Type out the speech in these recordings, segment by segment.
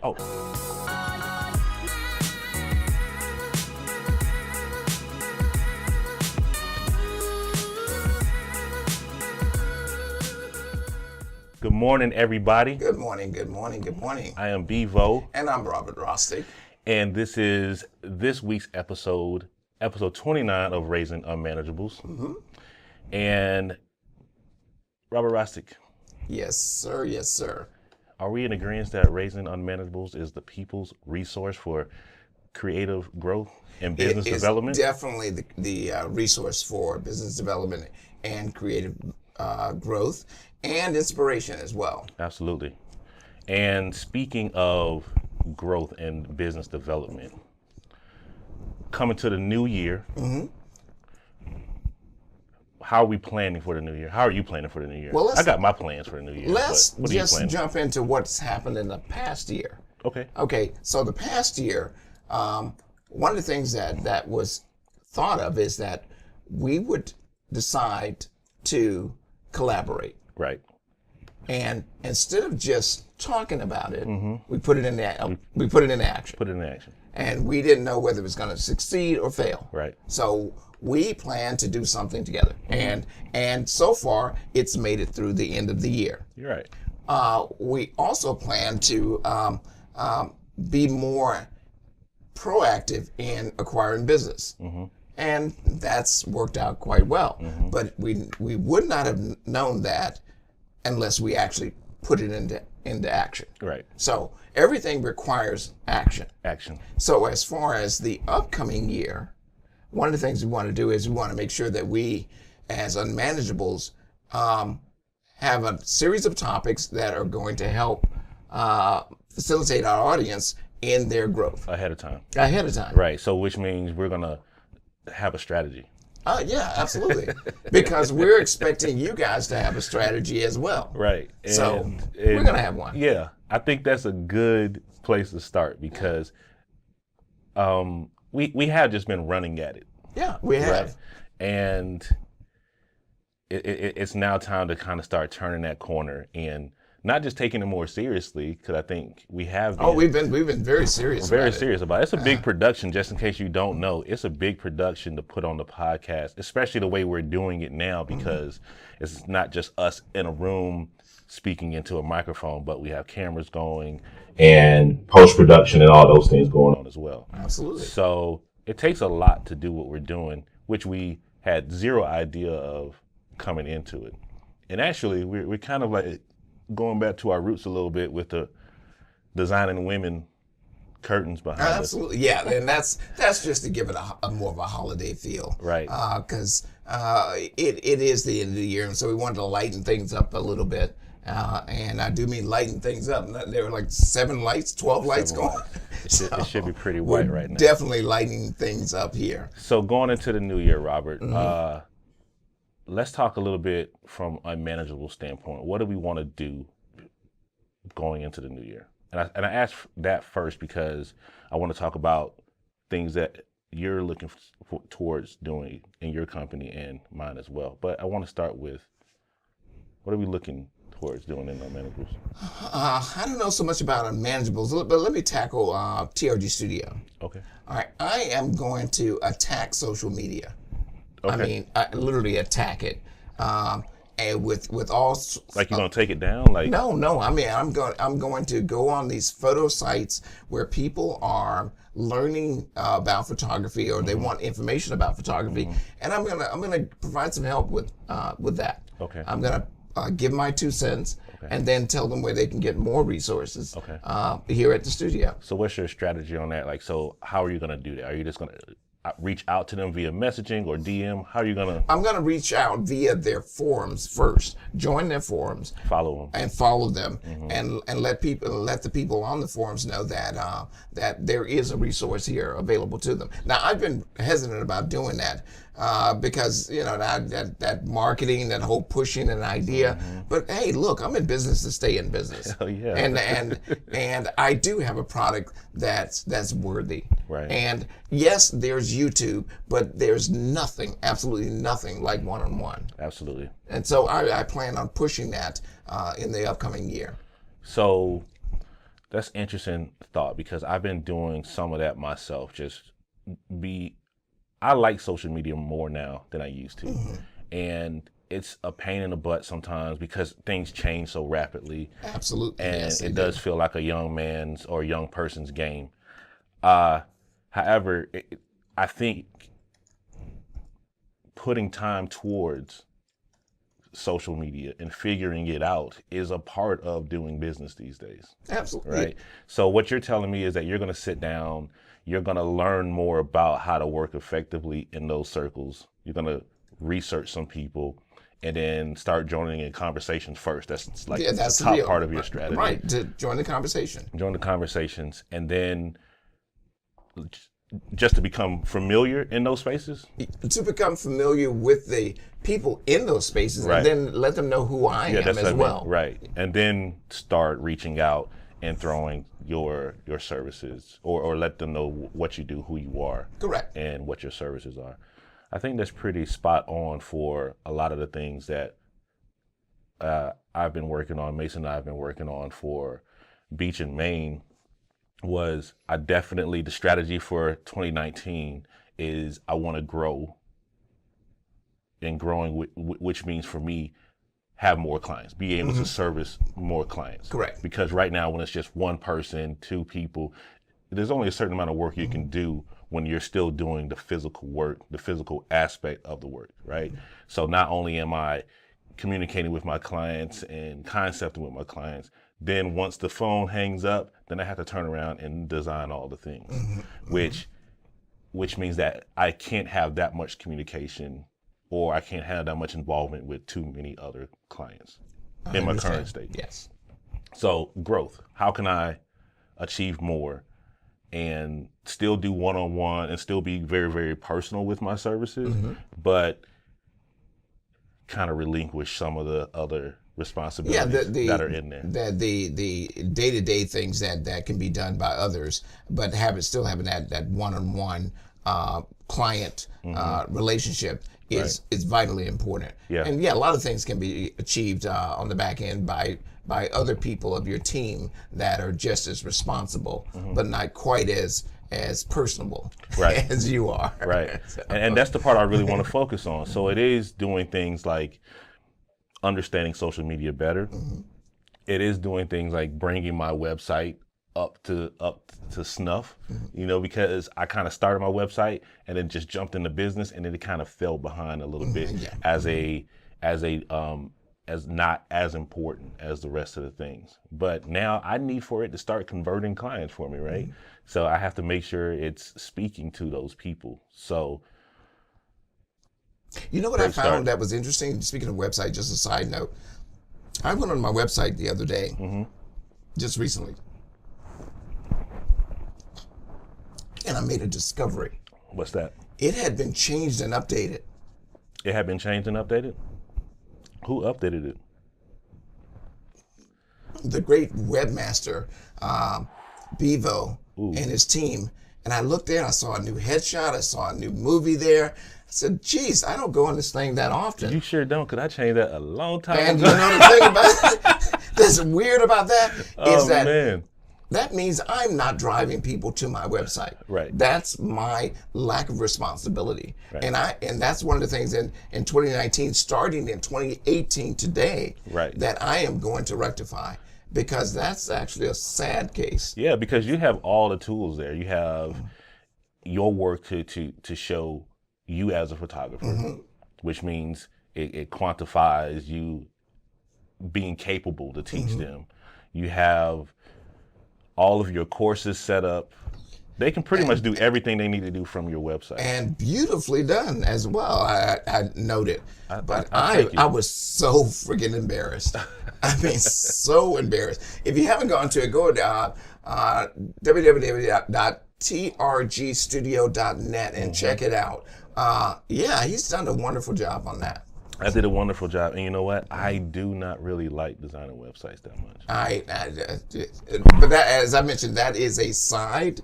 Oh. Good morning, everybody. Good morning, good morning, good morning. I am Bevo. And I'm Robert Rostick. And this is this week's episode 29 of Raising Unmanageables. Mm-hmm. And Robert Rostick. Yes, sir. Yes, sir. Are we in agreement that Raising Unmanageables is the people's resource for creative growth and business development? Definitely the resource for business development and creative growth and inspiration as well. Absolutely. And speaking of growth and business development, coming to the new year, mm-hmm. How are we planning for the new year? How are you planning for the new year? Well, I got my plans for the new year. Let's just jump into what's happened in the past year. Okay. So the past year, one of the things that was thought of is that we would decide to collaborate. Right. And instead of just talking about it, mm-hmm. we put it in we put it in action. Put it in action. And we didn't know whether it was going to succeed or fail. Right. So we plan to do something together. Mm-hmm. And so far, it's made it through the end of the year. You're right. We also plan to be more proactive in acquiring business. Mm-hmm. And that's worked out quite well. Mm-hmm. But we would not have known that unless we actually put it into action. Right. So everything requires action. So as far as the upcoming year, one of the things we want to do is we want to make sure that we, as Unmanageables, have a series of topics that are going to help facilitate our audience in their growth. Ahead of time. Right. So which means we're going to have a strategy. Yeah, absolutely. Because we're expecting you guys to have a strategy as well. Right. So we're going to have one. Yeah. I think that's a good place to start because we have just been running at it. Yeah, we have. Right? And it's now time to kind of start turning that corner and not just taking it more seriously, because I think we have been. Oh, we've been very serious. Very serious about it. It's a big production, just in case you don't know. It's a big production to put on the podcast, especially the way we're doing it now, because it's not just us in a room speaking into a microphone, but we have cameras going and post-production and all those things going on as well. Absolutely. So it takes a lot to do what we're doing, which we had zero idea of coming into it. And actually, we're kind of like going back to our roots a little bit with the designing women curtains behind us. Absolutely, yeah, and that's just to give it a more of a holiday feel, right? Because it is the end of the year, and so we wanted to lighten things up a little bit. And I do mean lighten things up. There were like 12 lights going. It should be pretty white right now. Definitely lightening things up here. So going into the new year, Robert, let's talk a little bit from a manageable standpoint. What do we want to do going into the new year? And I asked that first because I want to talk about things that you're looking towards doing in your company and mine as well. But I want to start with, what are we looking towards doing in Unmanageables? I don't know so much about Unmanageables, but let me tackle TRG Studio. Okay. All right. I am going to attack social media. Okay. I mean, I literally attack it, and with all. Like you're gonna take it down, like? No. I mean, I'm going to go on these photo sites where people are learning about photography or they want information about photography, and I'm gonna provide some help with that. Okay. I'm gonna give my 2 cents. Okay. And then tell them where they can get more resources. Okay. Here at the studio. So what's your strategy on that? Like, so how are you gonna do that? Are you just gonna reach out to them via messaging or DM? How are you gonna? I'm gonna reach out via their forums first. Join their forums. Follow them, and let the people on the forums know that that there is a resource here available to them. Now, I've been hesitant about doing that because that marketing, that whole pushing an idea. But hey, look, I'm in business to stay in business. Hell yeah. And I do have a product that's worthy. Right. And yes, there's YouTube, but there's nothing, absolutely nothing like one-on-one. Absolutely. And so I plan on pushing that in the upcoming year. So That's interesting thought, because I've been doing some of that myself. I like social media more now than I used to. And it's a pain in the butt sometimes because things change so rapidly. Absolutely. And yes, it does feel like a young man's or a young person's game. However, I think putting time towards social media and figuring it out is a part of doing business these days. Absolutely. Right? So what you're telling me is that you're going to sit down, you're going to learn more about how to work effectively in those circles. You're going to research some people and then start joining in conversations first. That's like that's the top deal. part of your strategy. Right, to join the conversation. Join the conversations, and then just to become familiar in those spaces. To become familiar with the people in those spaces, Right. and then let them know who I am that's as what I mean. well. Right. And then start reaching out and throwing your services, or let them know what you do, who you are. Correct. And what your services are. I think that's pretty spot on for a lot of the things that I've been working on, Mason and I have been working on for Beach and Maine. The strategy for 2019 is I want to grow, and growing, which means for me, have more clients, be able to service more clients. Correct. Because right now, when it's just one person, two people, there's only a certain amount of work you can do when you're still doing the physical work, the physical aspect of the work, right? So not only am I communicating with my clients and concepting with my clients, then once the phone hangs up, then I have to turn around and design all the things, which means that I can't have that much communication, or I can't have that much involvement with too many other clients in my current state. Yes. So growth, how can I achieve more and still do one-on-one and still be very, very personal with my services, but kind of relinquish some of the other responsibilities that are in there. The day-to-day things that can be done by others, but still having that one-on-one client relationship is vitally important. Yeah. And a lot of things can be achieved on the back end by other people of your team that are just as responsible, but not quite as personable as you are. Right. And that's the part I really want to focus on. So it is doing things like understanding social media better. It is doing things like bringing my website up to snuff, because I kind of started my website and then just jumped into business, and then it kind of fell behind a little bit as not as important as the rest of the things. But now I need for it to start converting clients for me, right? So I have to make sure it's speaking to those people. So you know what I found that was interesting? Speaking of website, just a side note. I went on my website the other day, just recently, and I made a discovery. What's that? It had been changed and updated. It had been changed and updated? Who updated it? The great webmaster, Bevo, and his team. And I looked there and I saw a new headshot. I saw a new movie there. I said, geez, I don't go on this thing that often. You sure don't, because I changed that a long time and ago. You know the thing about that's weird about that is that means I'm not driving people to my website. Right. That's my lack of responsibility. Right. And that's one of the things in 2019, starting in 2018 today, that I am going to rectify, because that's actually a sad case. Yeah, because you have all the tools there. You have your work to show you as a photographer, which means it quantifies you being capable to teach them. You have all of your courses set up. They can pretty much do everything they need to do from your website. And beautifully done as well, I noted. But I was so freaking embarrassed. I mean, so embarrassed. If you haven't gone to it, go to www.trgstudio.net and check it out. He's done a wonderful job on that. I did a wonderful job, and you know what? I do not really like designing websites that much. But that, as I mentioned, that is a side.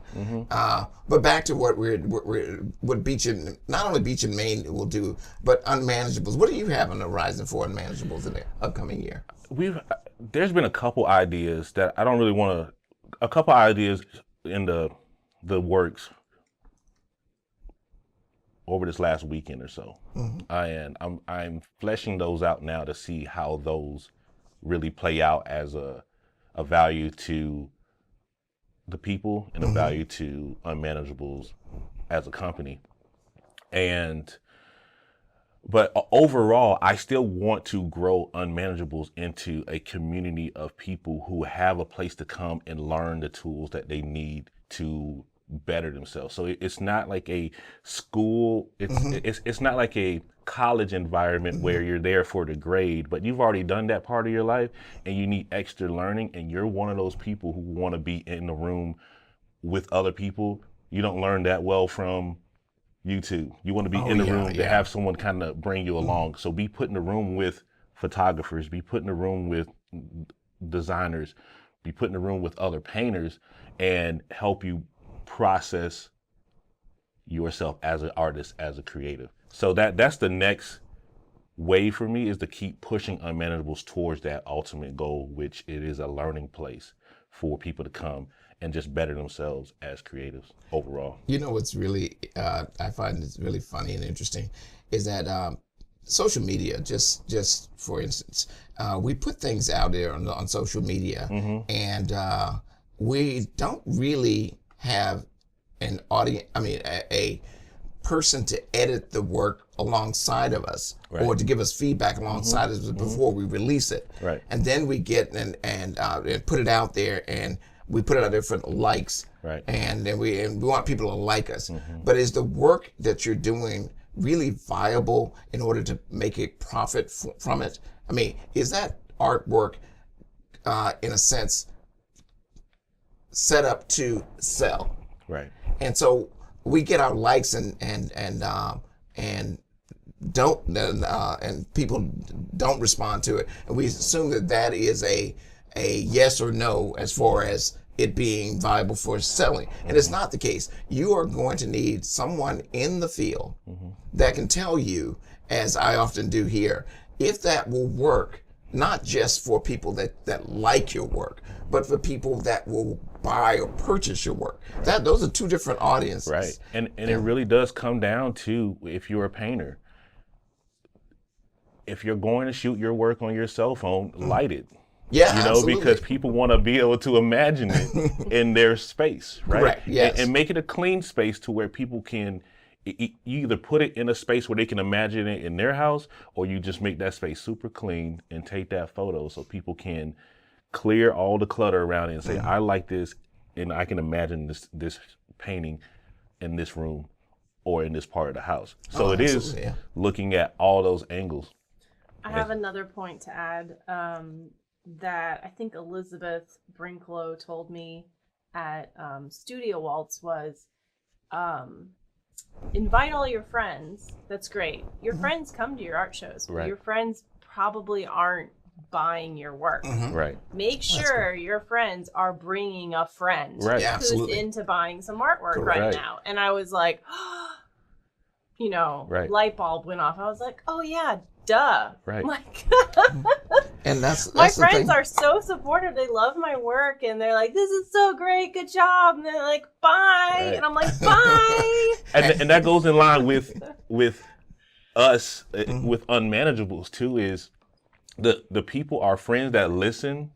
But back to what Beach and not only Beach and Maine will do, but Unmanageables. What do you have on the horizon for Unmanageables in the upcoming year? There's been a couple ideas that I don't really want to a couple ideas in the works over this last weekend or so, and I'm fleshing those out now to see how those really play out as a value to the people and a value to Unmanageables as a company. But overall, I still want to grow Unmanageables into a community of people who have a place to come and learn the tools that they need to better themselves. So it's not like a school, it's not like a college environment where you're there for the grade, but you've already done that part of your life and you need extra learning, and you're one of those people who want to be in the room with other people. You don't learn that well from YouTube. You want to be in the room to have someone kind of bring you along. So be put in the room with photographers, be put in the room with designers, be put in the room with other painters, and help you process yourself as an artist, as a creative. So that's the next wave for me, is to keep pushing Unmanageables towards that ultimate goal, which it is a learning place for people to come and just better themselves as creatives overall. You know what's really, I find it's really funny and interesting, is that social media, just for instance, we put things out there on social media, and we don't really have an audience, a person to edit the work alongside of us, or to give us feedback alongside us before we release it. Right. And then we get and put it out there, and we put it out there for likes. Right. And then we want people to like us. But is the work that you're doing really viable in order to make a profit from it? I mean, is that artwork, in a sense, set up to sell? Right. And so we get our likes and don't and people don't respond to it, and we assume that is a yes or no as far as it being viable for selling. And it's not the case. You are going to need someone in the field that can tell you, as I often do here, if that will work, not just for people that like your work, but for people that will buy or purchase your work. Those are two different audiences. Right. And it really does come down to, if you're a painter, if you're going to shoot your work on your cell phone, light it. Yeah, you know, absolutely. because people want to be able to imagine it in their space, right? Correct, yes. And make it a clean space to where people can, you either put it in a space where they can imagine it in their house, or you just make that space super clean and take that photo so people can clear all the clutter around it and say, I like this, and I can imagine this painting in this room or in this part of the house. So it is looking at all those angles. I have another point to add, that I think Elizabeth Brinklow told me at Studio Waltz was, invite all your friends. That's great. Your friends come to your art shows. But your friends probably aren't buying your work. Right. Make sure your friends are bringing a friend who's into buying some artwork right now. And I was like, light bulb went off. I was like, oh yeah, duh. Right. Like, and that's my friends are so supportive. They love my work, and they're like, this is so great, good job. And they're like, bye. And I'm like, bye. and that goes in line with us, with Unmanageables too, is the people, our friends that listen,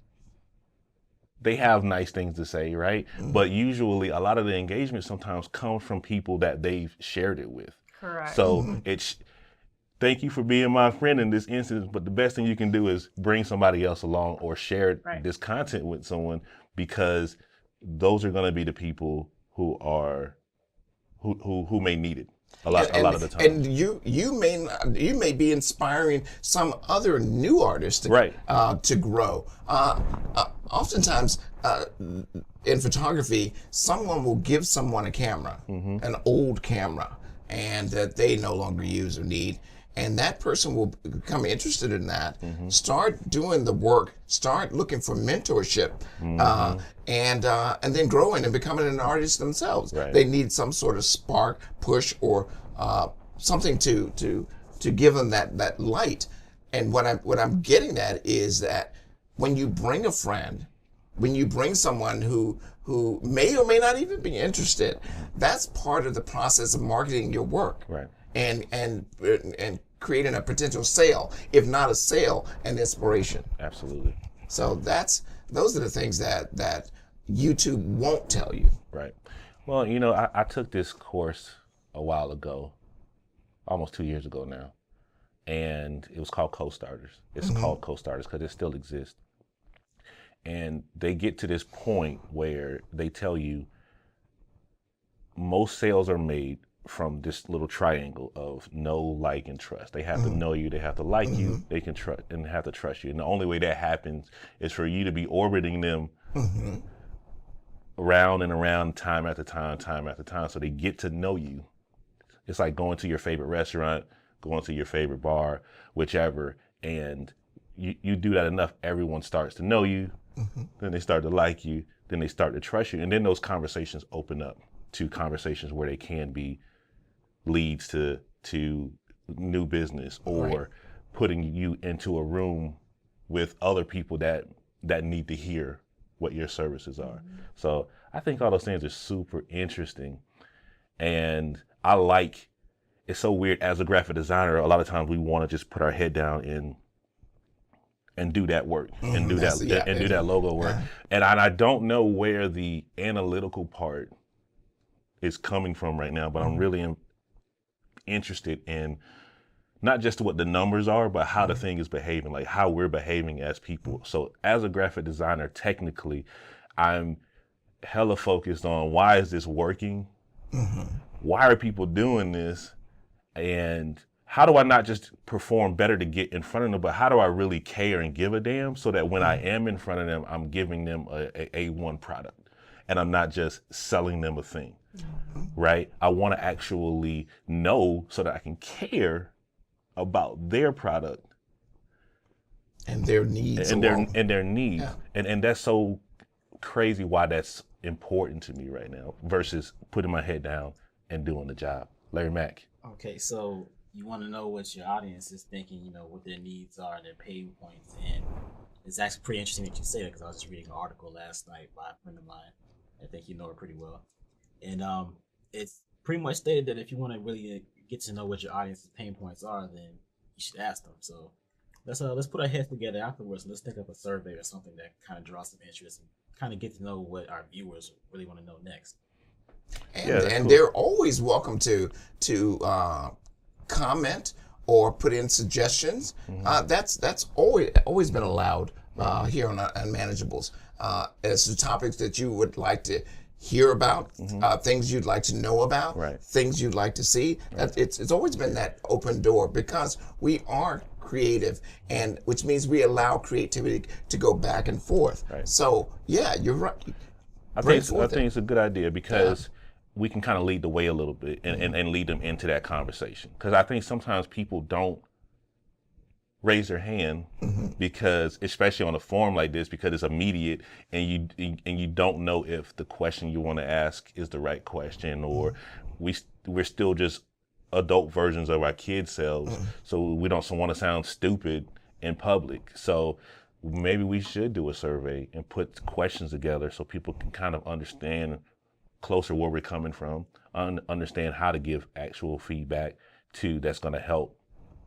they have nice things to say, right? But usually a lot of the engagement sometimes comes from people that they've shared it with. Correct. So it's, thank you for being my friend in this instance, but the best thing you can do is bring somebody else along or share this content with someone, because those are going to be the people who may need it a lot of the time. And you may be inspiring some other new artists to grow. Oftentimes in photography, someone will give someone a camera, an old camera, and that they no longer use or need. And that person will become interested in that, start doing the work, start looking for mentorship, and then growing and becoming an artist themselves. Right. They need some sort of spark, push, or something to give them that light. And what I'm getting at is that when you bring a friend, when you bring someone who who may or may not even be interested. That's part of the process of marketing your work. Right. And creating a potential sale, if not a sale, an inspiration. Absolutely. So those are the things that YouTube won't tell you. Right. Well, I took this course a while ago, almost 2 years ago now, and it was called Co-Starters. It's called Co-Starters because it still exists. And they get to this point where they tell you most sales are made from this little triangle of know, like, and trust. They have to know you, they have to like you, they can trust, and have to trust you. And the only way that happens is for you to be orbiting them around and around, time after time, so they get to know you. It's like going to your favorite restaurant, going to your favorite bar, whichever, and you do that enough, everyone starts to know you, then they start to like you, then they start to trust you, and then those conversations open up to conversations where they can be leads to new business, or putting you into a room with other people that need to hear what your services are. So I think all those things are super interesting, and it's so weird as a graphic designer, a lot of times we want to just put our head down and do that work and do that logo work. And I don't know where the analytical part is coming from right now, but I'm really interested in not just what the numbers are, but how the thing is behaving, like how we're behaving as people. So as a graphic designer, technically, I'm hella focused on why is this working? Why are people doing this? And how do I not just perform better to get in front of them, but how do I really care and give a damn so that when I am in front of them, I'm giving them a A1 product and I'm not just selling them a thing, right? I want to actually know so that I can care about their product and their needs and their needs. And that's so crazy why that's important to me right now versus putting my head down and doing the job. Larry Mack. Okay, so you want to know what your audience is thinking, what their needs are, their pain points. And it's actually pretty interesting that you say that, because I was just reading an article last night by a friend of mine. I think you know her pretty well. And it's pretty much stated that if you want to really get to know what your audience's pain points are, then you should ask them. So let's put our heads together afterwards, and let's take up a survey or something that kind of draws some interest and kind of get to know what our viewers really want to know next. And cool. They're always welcome to comment or put in suggestions. That's always been allowed here on Unmanageables. As to topics that you would like to hear about, things you'd like to know about, things you'd like to see. It's always been that open door, because we are creative, and which means we allow creativity to go back and forth. So yeah, you're right. I think it's a good idea, because we can kind of lead the way a little bit and lead them into that conversation. Because I think sometimes people don't raise their hand because, especially on a forum like this, because it's immediate and you don't know if the question you want to ask is the right question, or we're still just adult versions of our kids' selves, so we don't want to sound stupid in public. So maybe we should do a survey and put questions together so people can kind of understand closer where we're coming from, understand how to give actual feedback that's going to help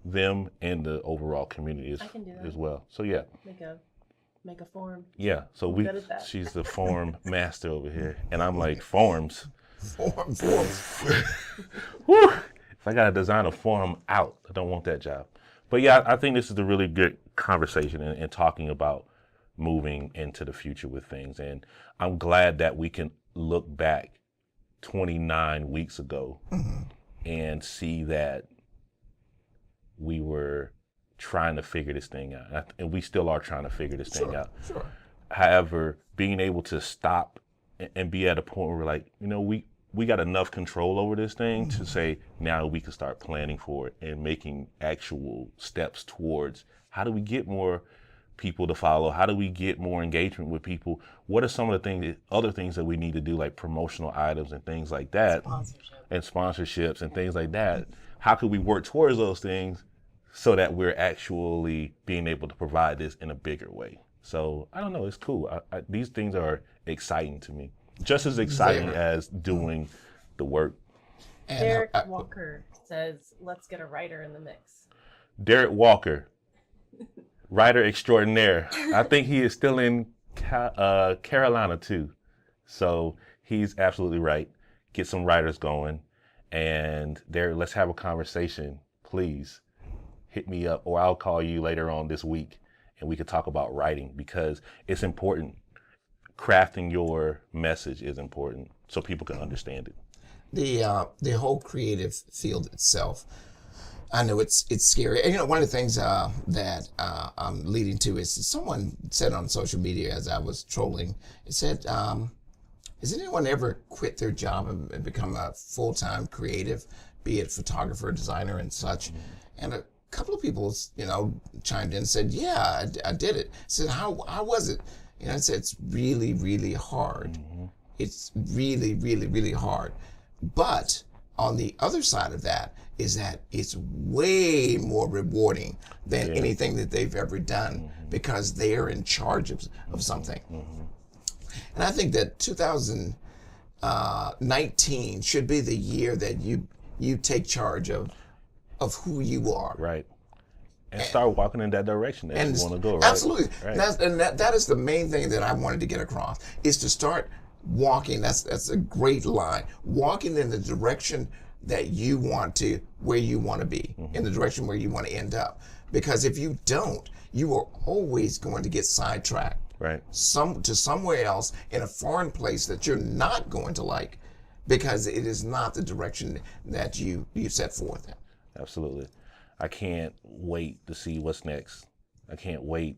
them and the overall community as well. So yeah, make a form. Yeah, so she's the form master over here, and I'm like, forms. Woo! If I gotta design a form out, I don't want that job. But yeah, I think this is a really good conversation and talking about moving into the future with things. And I'm glad that we can look back 29 weeks ago and see that we were trying to figure this thing out. And we still are trying to figure this thing out. Sure. However, being able to stop and be at a point where we're like, we got enough control over this thing to say, now we can start planning for it and making actual steps towards how do we get more people to follow? How do we get more engagement with people? What are some of the other things that we need to do, like promotional items and things like that, and sponsorships and things like that? How could we work towards those things so that we're actually being able to provide this in a bigger way? So I don't know, it's cool. These things are exciting to me. just as exciting as doing the work. And Derek Walker says, let's get a writer in the mix. Derek Walker, writer extraordinaire. I think he is still in Carolina too. So he's absolutely right. Get some writers going. And Derek, let's have a conversation. Please hit me up, or I'll call you later on this week and we could talk about writing, because it's important. Crafting your message is important so people can understand it. The whole creative field itself, I know it's scary. And, you know, one of the things that I'm leading to is someone said on social media as I was trolling, it said, has anyone ever quit their job and become a full-time creative, be it photographer, designer, and such? And a couple of people, you know, chimed in and said, yeah, I did it. I said, how was it? You know, I said, it's really, really hard. It's really, really, really hard. But on the other side of that is that it's way more rewarding than anything that they've ever done, because they are in charge of something. And I think that 2019 should be the year that you take charge of who you are. Right. And start walking in that direction that you want to go, right? Absolutely. Right. That is the main thing that I wanted to get across, is to start walking. That's a great line. Walking in the direction that you want to, where you want to be, in the direction where you want to end up. Because if you don't, you are always going to get sidetracked. Right. To somewhere else in a foreign place that you're not going to like, because it is not the direction that you set forth in. Absolutely. I can't wait to see what's next. I can't wait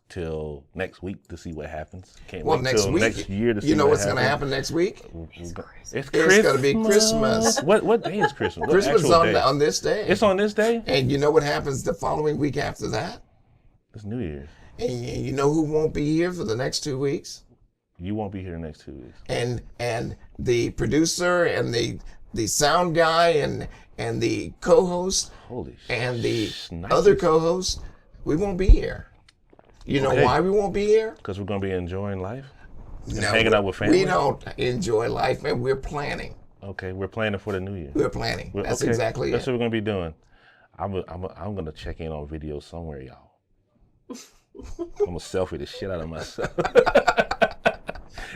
till next week to see what happens. Can't wait till next year to see what happens. You know what's going to happen next week? It's It's going to be Christmas. What day is Christmas? Christmas is on this day. It's on this day? And you know what happens the following week after that? It's New Year's. And you know who won't be here for the next 2 weeks? You won't be here the next 2 weeks. And the producer and the sound guy and the co-host and the other co-host, we won't be here. You know why we won't be here? Because we're going to be enjoying life? No, hanging out with family? We don't enjoy life, man. We're planning. Okay, we're planning for the new year. We're planning. That's exactly That's it. what we're going to be doing. I'm going to check in on video somewhere, y'all. I'm going to selfie the shit out of myself.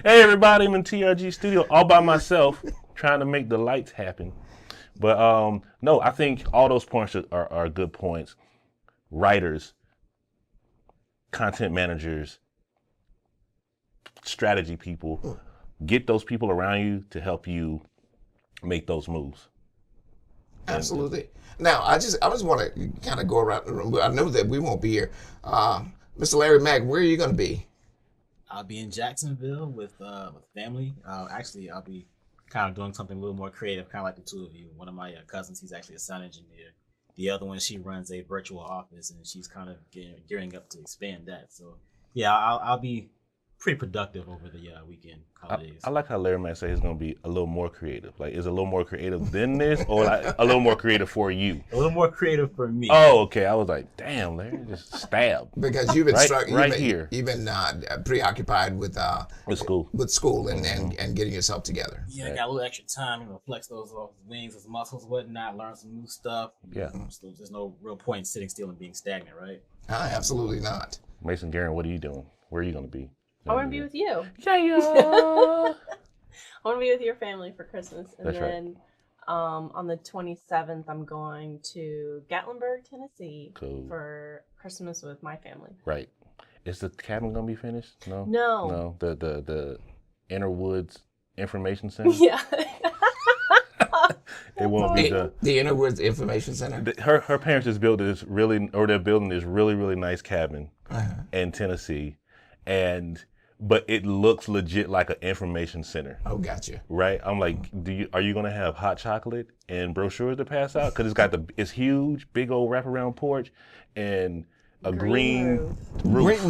Hey, everybody, I'm in TRG studio all by myself trying to make the lights happen. But no, I think all those points are good points. Writers, content managers, strategy people, get those people around you to help you make those moves. Absolutely. Now, I just want to kind of go around the room. I know that we won't be here. Mr. Larry Mack, where are you going to be? I'll be in Jacksonville with family. Actually, I'll be kind of doing something a little more creative, kind of like the two of you. One of my cousins, he's actually a sound engineer. The other one, she runs a virtual office, and she's kind of gearing up to expand that. So, yeah, I'll be pretty productive over the weekend holidays. I like how Larry might say he's going to be a little more creative. Like, is it a little more creative than this, or like a little more creative for you? A little more creative for me. Oh, okay. I was like, damn, Larry, just stabbed. Because you've been here. You've been preoccupied with school and getting yourself together. Yeah, I got a little extra time, flex those wings, those muscles, whatnot, learn some new stuff. Yeah. So there's no real point in sitting still and being stagnant, right? Absolutely not. Mason Guerin, what are you doing? Where are you going to be? I want to be with you. Yeah. I want to be with your family for Christmas. And That's then on the 27th, I'm going to Gatlinburg, Tennessee for Christmas with my family. Right. Is the cabin going to be finished? No? No. The Inner Woods Information Center? Yeah. It won't be done. The Inner Woods Information Center? Her parents just built they're building this really, really nice cabin in Tennessee. But it looks legit like an information center. Oh, gotcha. Right? I'm like, are you gonna have hot chocolate and brochures to pass out? Because it's huge, big old wraparound porch, and a green roof.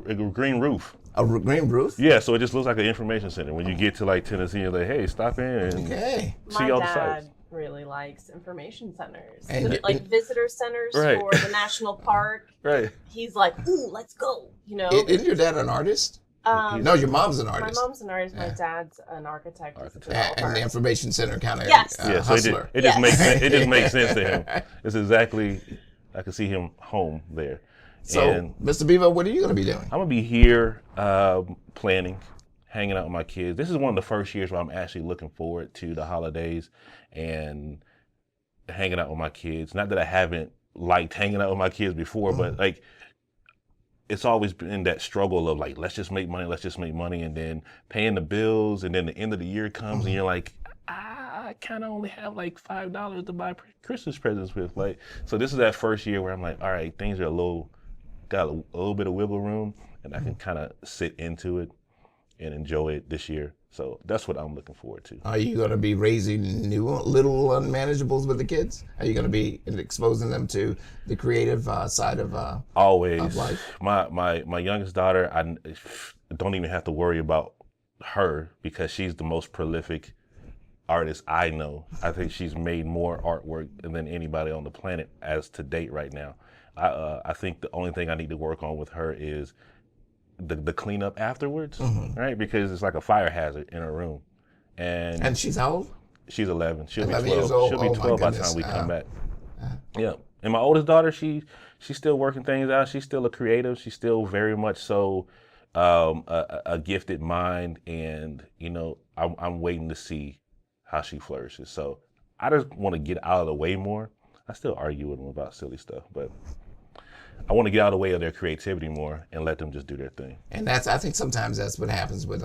A green roof. A green roof? Yeah, so it just looks like an information center. When you get to like Tennessee, you're like, hey, stop in and see all the sites. My dad really likes information centers, and visitor centers for the national park. Right. He's like, ooh, let's go. Isn't your dad an artist? No, your mom's an My artist. mom's an artist. My dad's an architect. He's a And developer. the information center kind of Yes. Yeah, so hustler. it just makes sense. It just makes sense to him. It's exactly. I can see him home there. So, And Mr. Bevo, what are you going to be doing? I'm gonna be here planning, hanging out with my kids. This is one of the first years where I'm actually looking forward to the holidays and hanging out with my kids. Not that I haven't liked hanging out with my kids before, but like it's always been that struggle of like, let's just make money, and then paying the bills, and then the end of the year comes and you're like, I kind of only have like $5 to buy Christmas presents with. Like, so this is that first year where I'm like, all right, things are got a little bit of wiggle room, and I can kind of sit into it and enjoy it this year. So that's what I'm looking forward to. Are you going to be raising new little unmanageables with the kids? Are you going to be exposing them to the creative side of Always. of life? My youngest daughter, I don't even have to worry about her because she's the most prolific artist I know. I think she's made more artwork than anybody on the planet as to date right now. I think the only thing I need to work on with her is the cleanup afterwards, right? Because it's like a fire hazard in her room. And she's how old? She's 11. She'll 11 be 12. years old? She'll be Oh, my 12 by the goodness. time we come back. Yeah. And my oldest daughter, she's still working things out. She's still a creative. She's still very much so a gifted mind. And, you know, I'm waiting to see how she flourishes. So I just want to get out of the way more. I still argue with them about silly stuff, but I want to get out of the way of their creativity more and let them just do their thing. And I think sometimes that's what happens with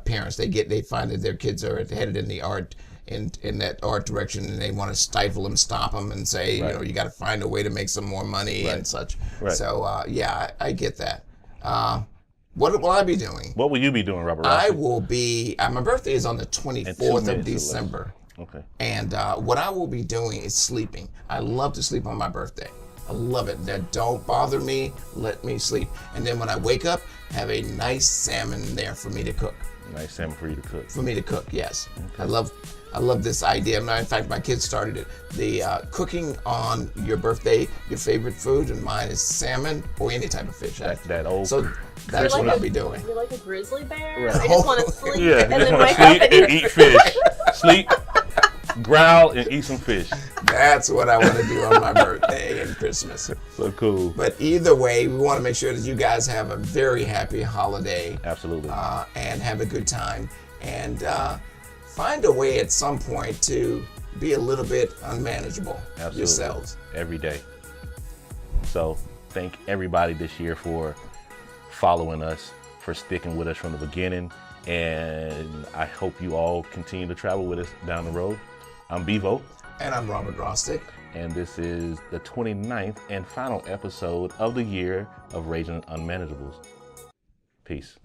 parents. They find that their kids are headed in the art in that art direction, and they want to stifle them, stop them, and say, Right. you know, you got to find a way to make some more money and such. Right. So yeah, I get that. What will I be doing? What will you be doing, Robert? I Rossi? will be. My birthday is on the 24th of December. Okay. And what I will be doing is sleeping. I love to sleep on my birthday. I love it. That don't bother me. Let me sleep. And then when I wake up, have a nice salmon there for me to cook. Nice salmon for you to cook. For me to cook, yes. Okay. I love this idea. In fact, my kids started it. The cooking on your birthday, your favorite food, and mine is salmon or any type of fish. That old. So that's what I'll be doing. You're like a grizzly bear. Right. I just want to sleep Yeah, and you just then want wake to up sleep and and eat fish. Sleep, growl, and eat some fish. That's what I want to do on my birthday and Christmas. So cool. But either way, we want to make sure that you guys have a very happy holiday. Absolutely. And have a good time. And find a way at some point to be a little bit unmanageable yourselves. Every day. So thank everybody this year for following us, for sticking with us from the beginning. And I hope you all continue to travel with us down the road. I'm Bevo. And I'm Robert Rostick. And this is the 29th and final episode of the year of Raising Unmanageables. Peace.